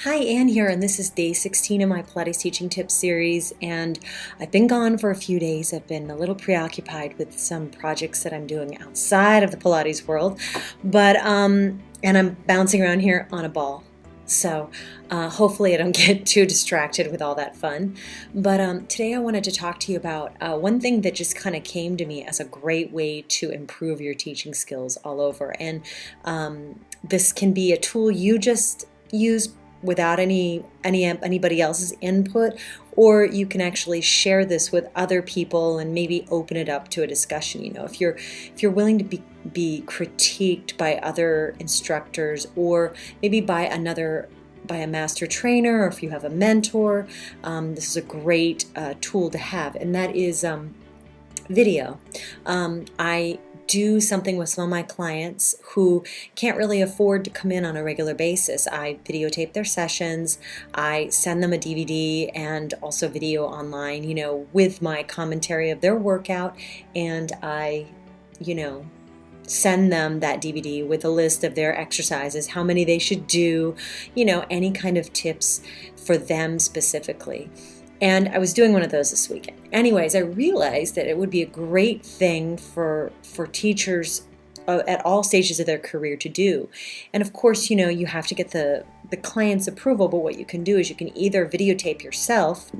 Hi, Anne here, and this is day 16 of my Pilates Teaching Tips series, and I've been gone for a few days. I've been a little preoccupied with some projects that I'm doing outside of the Pilates world, and I'm bouncing around here on a ball. So hopefully I don't get too distracted with all that fun. But today I wanted to talk to you about one thing that just kind of came to me as a great way to improve your teaching skills all over. And this can be a tool you just use without anybody else's input, or you can actually share this with other people and maybe open it up to a discussion. If you're willing to be critiqued by other instructors, or maybe by a master trainer, or if you have a mentor, this is a great tool to have, and that is video. I do something with some of my clients who can't really afford to come in on a regular basis. I videotape their sessions, I send them a DVD and also video online, with my commentary of their workout, and I, send them that DVD with a list of their exercises, how many they should do, any kind of tips for them specifically. And I was doing one of those this weekend. Anyways, I realized that it would be a great thing for teachers at all stages of their career to do. And of course, you have to get the client's approval, but what you can do is you can either videotape yourself,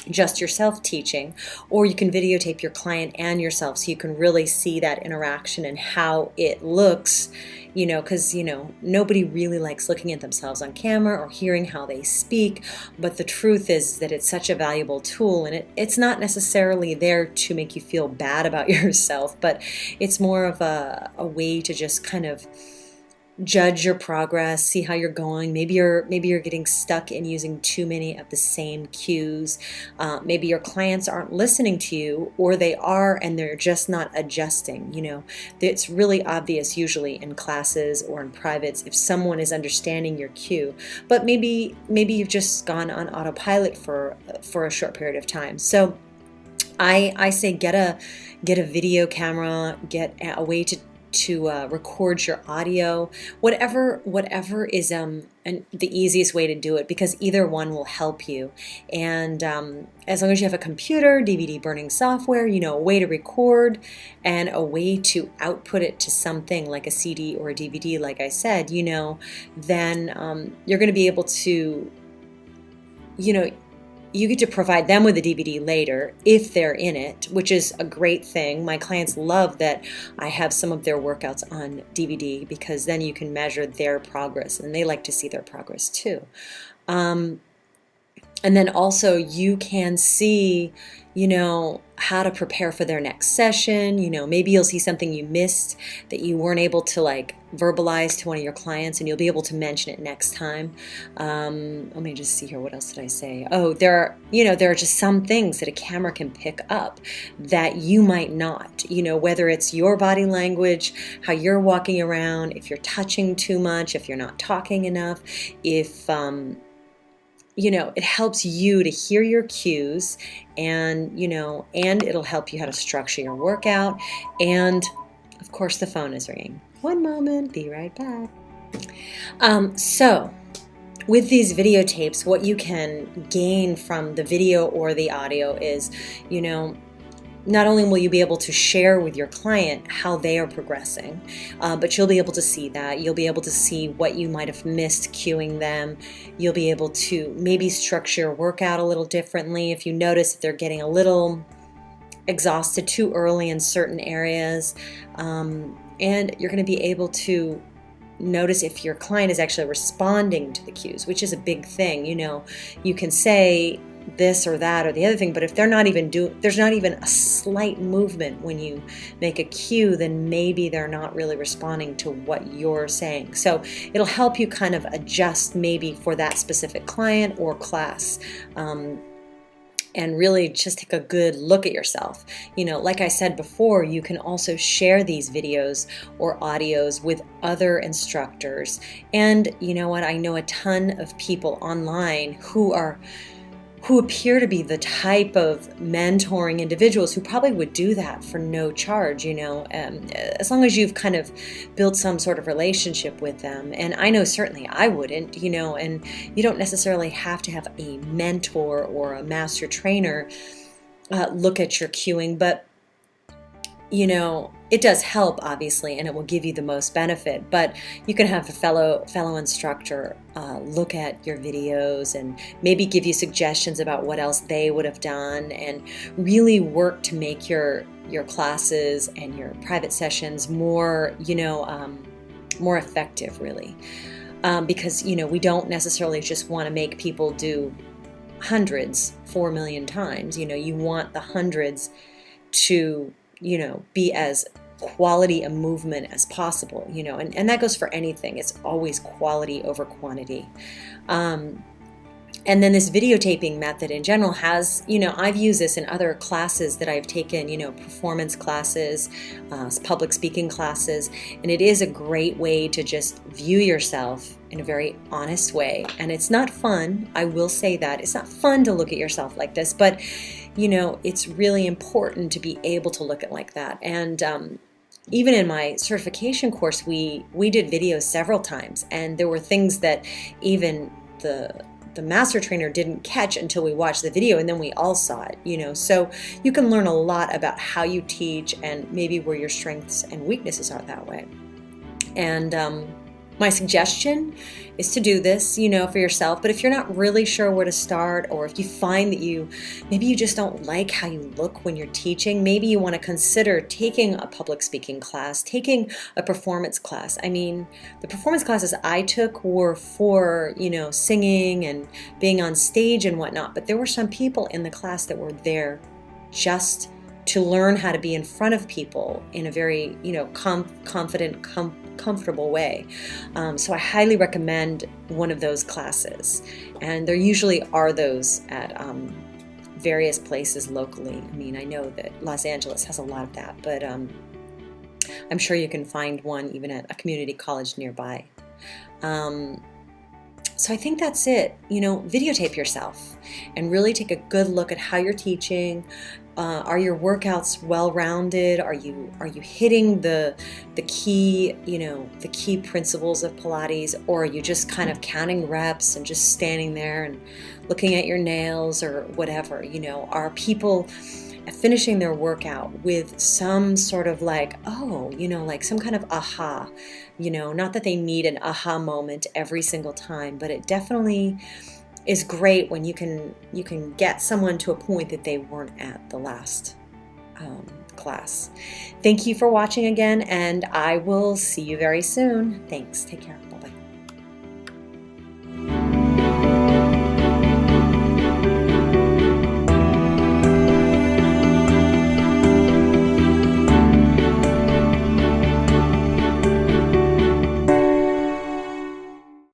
just yourself teaching, or you can videotape your client and yourself so you can really see that interaction and how it looks, because nobody really likes looking at themselves on camera or hearing how they speak. But the truth is that it's such a valuable tool, and it's not necessarily there to make you feel bad about yourself, but it's more of a way to just kind of judge your progress, see how you're going. Maybe you're getting stuck in using too many of the same cues. Maybe your clients aren't listening to you, or they are and they're just not adjusting. It's really obvious usually in classes or in privates if someone is understanding your cue, but maybe you've just gone on autopilot for a short period of time. So I say get a video camera, get a way to record your audio, whatever is and the easiest way to do it, because either one will help you. And as long as you have a computer, DVD burning software, a way to record and a way to output it to something like a CD or a DVD, like I said, then you're going to be able to, you get to provide them with a DVD later if they're in it, which is a great thing. My clients love that I have some of their workouts on DVD, because then you can measure their progress, and they like to see their progress too. And then also you can see, how to prepare for their next session. Maybe you'll see something you missed that you weren't able to verbalize to one of your clients, and you'll be able to mention it next time. Let me just see here. What else did I say? Oh, there are just some things that a camera can pick up that you might not, whether it's your body language, how you're walking around, if you're touching too much, if you're not talking enough, if, it helps you to hear your cues, and, and it'll help you how to structure your workout. And of course, the phone is ringing. One moment, be right back. So with these videotapes, what you can gain from the video or the audio is, not only will you be able to share with your client how they are progressing, but you'll be able to see that. You'll be able to see what you might have missed cueing them. You'll be able to maybe structure your workout a little differently if you notice that they're getting a little exhausted too early in certain areas. And you're going to be able to notice if your client is actually responding to the cues, which is a big thing. You can say this or that or the other thing, but if they're not even there's not even a slight movement when you make a cue, then maybe they're not really responding to what you're saying. So it'll help you kind of adjust maybe for that specific client or class, and really just take a good look at yourself. Like I said before, you can also share these videos or audios with other instructors. And you know what? I know a ton of people online who are who appear to be the type of mentoring individuals who probably would do that for no charge, as long as you've kind of built some sort of relationship with them. And I know certainly I wouldn't, and you don't necessarily have to have a mentor or a master trainer look at your cueing, but it does help, obviously, and it will give you the most benefit. But you can have a fellow instructor look at your videos and maybe give you suggestions about what else they would have done, and really work to make your classes and your private sessions more, more effective, really. Because we don't necessarily just want to make people do hundreds 4 million times. You want the hundreds to be as quality a movement as possible, and that goes for anything. It's always quality over quantity. And then this videotaping method in general has, I've used this in other classes that I've taken, performance classes, public speaking classes, and it is a great way to just view yourself in a very honest way. And it's not fun, I will say that. It's not fun to look at yourself like this, but it's really important to be able to look at it like that. And even in my certification course, we did videos several times, and there were things that even the master trainer didn't catch until we watched the video, and then we all saw it, so you can learn a lot about how you teach and maybe where your strengths and weaknesses are that way. And my suggestion is to do this, for yourself. But if you're not really sure where to start, or if you find that maybe you just don't like how you look when you're teaching, maybe you want to consider taking a public speaking class, taking a performance class. I mean, the performance classes I took were for, singing and being on stage and whatnot. But there were some people in the class that were there just to learn how to be in front of people in a very, confident, comfortable way. So I highly recommend one of those classes. And there usually are those at various places locally. I mean, I know that Los Angeles has a lot of that, but I'm sure you can find one even at a community college nearby. So I think that's it. Videotape yourself and really take a good look at how you're teaching. Are your workouts well-rounded? Are you hitting the key, the key principles of Pilates, or are you just kind of counting reps and just standing there and looking at your nails or whatever? Are people finishing their workout with some sort of like some kind of aha, not that they need an aha moment every single time, but it definitely is great when you can get someone to a point that they weren't at the last class. Thank you for watching again, and I will see you very soon. Thanks. Take care.